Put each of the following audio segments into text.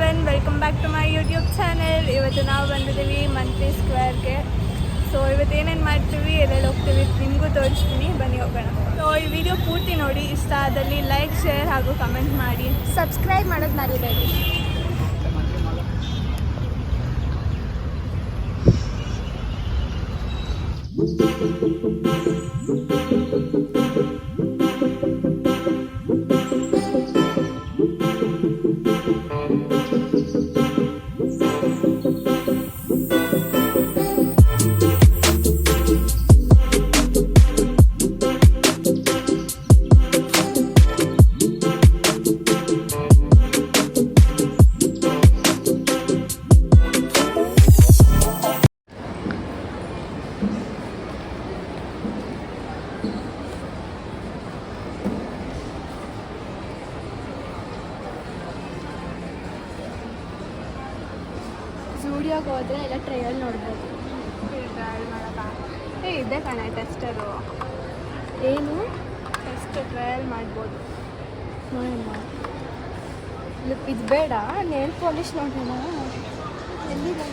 Everyone, welcome back to my YouTube channel. ಇವತ್ತು ನಾವು ಬಂದಿದ್ದೀವಿ ಮಂತ್ಲಿ ಸ್ಕ್ವೇರ್ಗೆ. ಸೊ ಇವತ್ತು ಏನೇನು ಮಾಡ್ತೀವಿ, ಎಲ್ಲೆಲ್ಲಿ ಹೋಗ್ತೀವಿ ನಿಮಗೂ ತೋರಿಸ್ತೀನಿ, ಬನ್ನಿ ಹೋಗೋಣ. ಸೊ ಈ ವಿಡಿಯೋ ಪೂರ್ತಿ ನೋಡಿ, ಇಷ್ಟ ಆದಲ್ಲಿ ಲೈಕ್, ಶೇರ್ ಹಾಗೂ ಕಮೆಂಟ್ ಮಾಡಿ. ಸಬ್ಸ್ಕ್ರೈಬ್ ಮಾಡೋದು ಮರಿಬೇಡಿ. ಸ್ಟುಡಿಯೋಗೆ ಹೋದರೆ ಎಲ್ಲ ಟ್ರಯಲ್ ನೋಡ್ಬೋದು. ಟ್ರಯಲ್ ಮಾಡೋದಾ? ಇದೆ ಕಣ ಟೆಸ್ಟರು. ಏನು ಟೆಸ್ಟ್ ಟ್ರಯಲ್ ಮಾಡ್ಬೋದು. ನೋಡಮ್ಮ, ಇದು ಬೇಡ. ನೇಲ್ ಪಾಲಿಶ್ ನೋಡೋಣ. ಎಲ್ಲಿದೆ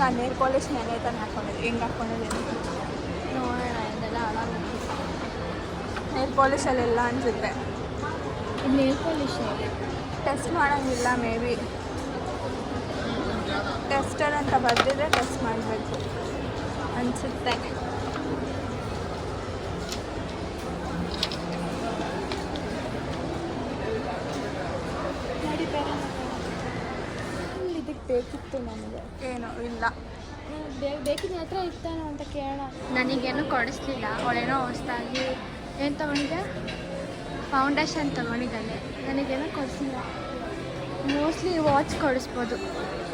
ನಾನು ನೇಲ್ ಪಾಲಿಶ್ ನೆನೆ ತಾನು ಹಾಕ್ಕೊಂಡಿದ್ದೆ. ಹೆಂಗೆ ಹಾಕ್ಕೊಂಡಿದ್ದೀನಿ ನೋಡೋಣ. ಇದೆಲ್ಲ ಹಾಳಾಗೋಗ್ತದೆ. ನೇಲ್ ಪಾಲಿಶಲ್ಲೆಲ್ಲ ಅನಿಸುತ್ತೆ. ಇದು ನೇಲ್ ಪಾಲಿಶ್ ಟೆಸ್ಟ್ ಮಾಡೋಂಗಿಲ್ಲ. ಮೇ ಬಿ ಟೆಸ್ಟರ್ ಅಂತ ಬರ್ದಿದ್ರೆ ಟೆಸ್ಟ್ ಮಾಡಬೇಕು ಅನಿಸುತ್ತೆ. ಇದಕ್ಕೆ ಬೇಕಿತ್ತು ನನಗೆ. ಏನು ಇಲ್ಲ, ಬೇಕಿದ್ದ ಹತ್ರ ಇರ್ತಾನೋ ಅಂತ ಕೇಳೋಣ. ನನಗೇನು ಕೊಡಿಸ್ಲಿಲ್ಲ. ಅವಳೇನೋ ಹೊಸ್ದಾಗಿ ಏನು ತೊಗೊಂಡಿದ್ದೆ, ಫೌಂಡೇಶನ್ ತೊಗೊಂಡಿದ್ದಾನೆ. ನನಗೇನೋ ಕೊಡಿಸಿಲ್ಲ. Mostly watch ಕೊಡಿಸ್ಬೋದು.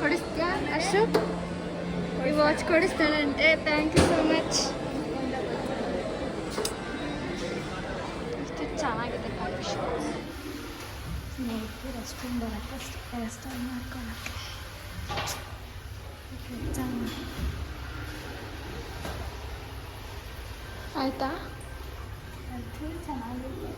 ಕೊಡಿಸ್ತೀಯಾ ಅಷ್ಟು? ಈ ವಾಚ್ ಕೊಡಿಸ್ತಾನಂತೆ. Thank you so much. ಎಷ್ಟು ಚೆನ್ನಾಗಿದೆ ಪಾಲಿಶ್. ಸ್ನೇಹಿತರು ರೆಸ್ಟ್ ರೂಮ್ ಬರೋಕ್ಕೆ ರೆಸ್ಟ್ ಮಾಡ್ಕೊಳ್ಳೋಕ್ಕೆ ಆಯಿತಾ? ಅದು ಚೆನ್ನಾಗಿದೆ.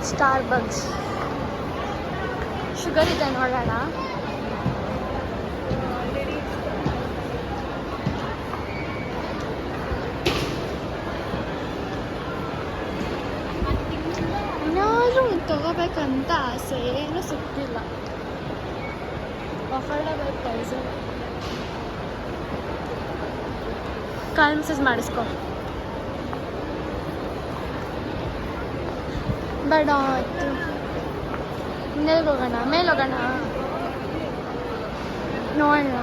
ಸ್ಟಾರ್ ಬಗ್ಸ್ ಶುಗರ್ ಇದೆ, ನೋಡೋಣ. ಏನಾದರೂ ತಗೋಬೇಕಂತ ಆಸೆ, ಏನೂ ಸಿಗ್ತಿಲ್ಲ. Affordable price. ಕಾಲ್ ಮಸಾಜ್ ಮಾಡಿಸ್ಕೊ. ಬೇಡ ಆಯ್ತು. ಇನ್ನೆಲ್ಗೆ ಹೋಗೋಣ? ಮೇಲೆ ಹೋಗೋಣ, ನೋಡೋಣ.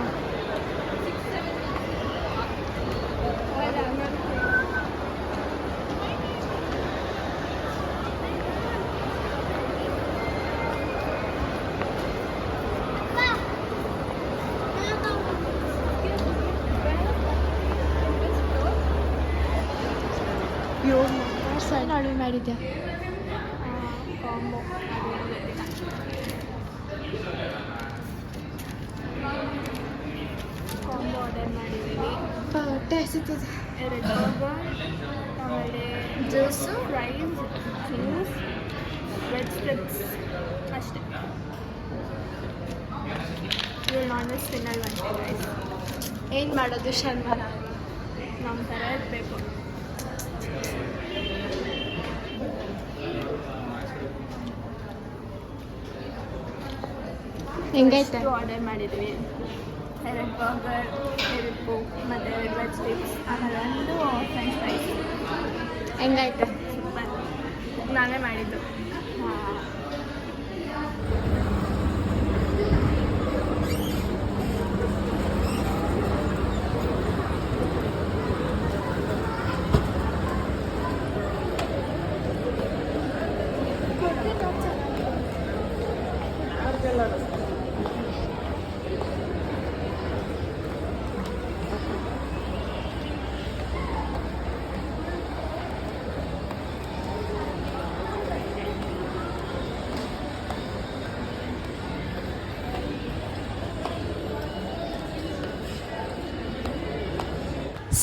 ಸರಿ, ಆರ್ಡರ್ ಮಾಡಿದ್ಯಾ? ಕಾಂಬೋ ಆರ್ಡರ್ ಮಾಡಿದ್ದೀವಿ. ಹೊಟ್ಟೆ ಹಸಿತದೆ. 2 ಬರ್ಗರ್, ಆಮೇಲೆ juice, fries, juice, veg strips ಅಷ್ಟೇ. ಇವ್ರು ನಾನ್ ವೆಜ್ ತಿನ್ನಲ್ವಂತೆ ಗೈಸ್. ಏನು ಮಾಡೋದು ಶರ್ಮನ? ನಮ್ಮ ಥರ ಇರಬೇಕು. ಹೆಂಗೈತೆ? ಆರ್ಡರ್ ಮಾಡಿದ್ವಿ. 2 ಬರ್ಗರ್, 2 ಕೋಕ್ ಮತ್ತು 2 ವೆಜ್ ಸ್ಟಿಪ್ಸ್, ಆಮೇಲೆ 1 ಫ್ರೆಂಚ್ ಫ್ರೈಸ್. ಹೆಂಗೈತೆ? ಸೂಪರ್. ನಾವೇ ಮಾಡಿದ್ದು.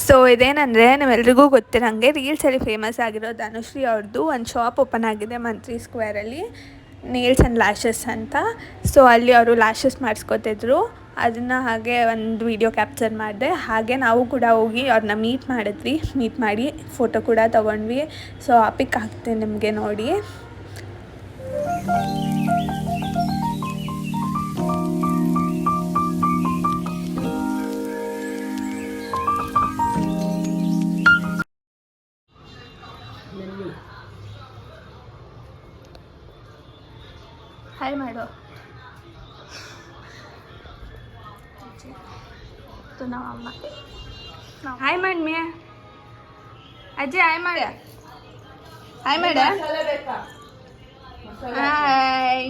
ಸೊ ಇದೇನಂದರೆ ನಿಮ್ಮೆಲ್ರಿಗೂ ಗೊತ್ತಿರೋಂಗೆ ರೀಲ್ಸಲ್ಲಿ ಫೇಮಸ್ ಆಗಿರೋ ಧನುಶ್ರೀ ಅವ್ರದ್ದು ಒಂದು ಶಾಪ್ ಓಪನ್ ಆಗಿದೆ ಮಂತ್ರಿ ಸ್ಕ್ವೇರಲ್ಲಿ, ನೇಲ್ಸ್ ಆ್ಯಂಡ್ ಲ್ಯಾಶಸ್ ಅಂತ. ಸೊ ಅಲ್ಲಿ ಅವರು ಲ್ಯಾಶಸ್ ಮಾಡಿಸ್ಕೊತಿದ್ರು, ಅದನ್ನು ಹಾಗೆ ಒಂದು ವಿಡಿಯೋ ಕ್ಯಾಪ್ಚರ್ ಮಾಡಿದೆ. ಹಾಗೆ ನಾವು ಕೂಡ ಹೋಗಿ ಅವ್ರನ್ನ ಮೀಟ್ ಮಾಡಿದ್ವಿ, ಮೀಟ್ ಮಾಡಿ ಫೋಟೋ ಕೂಡ ತೊಗೊಂಡ್ವಿ. ಸೊ ಆ ಪಿಕ್ ಹಾಕ್ತೀನಿ ನಿಮಗೆ ನೋಡಿ. ಹಾಯ್ ಮಾಡು. ನಾವು ಅಮ್ಮ ಹಾಯ್ ಮಾಡಿ ಮೇ ಅಜ್ಜಿ ಹಾಯ್ ಮಾಡ, ಹಾಯ್ ಮಾಡ, ಹಾಯ್.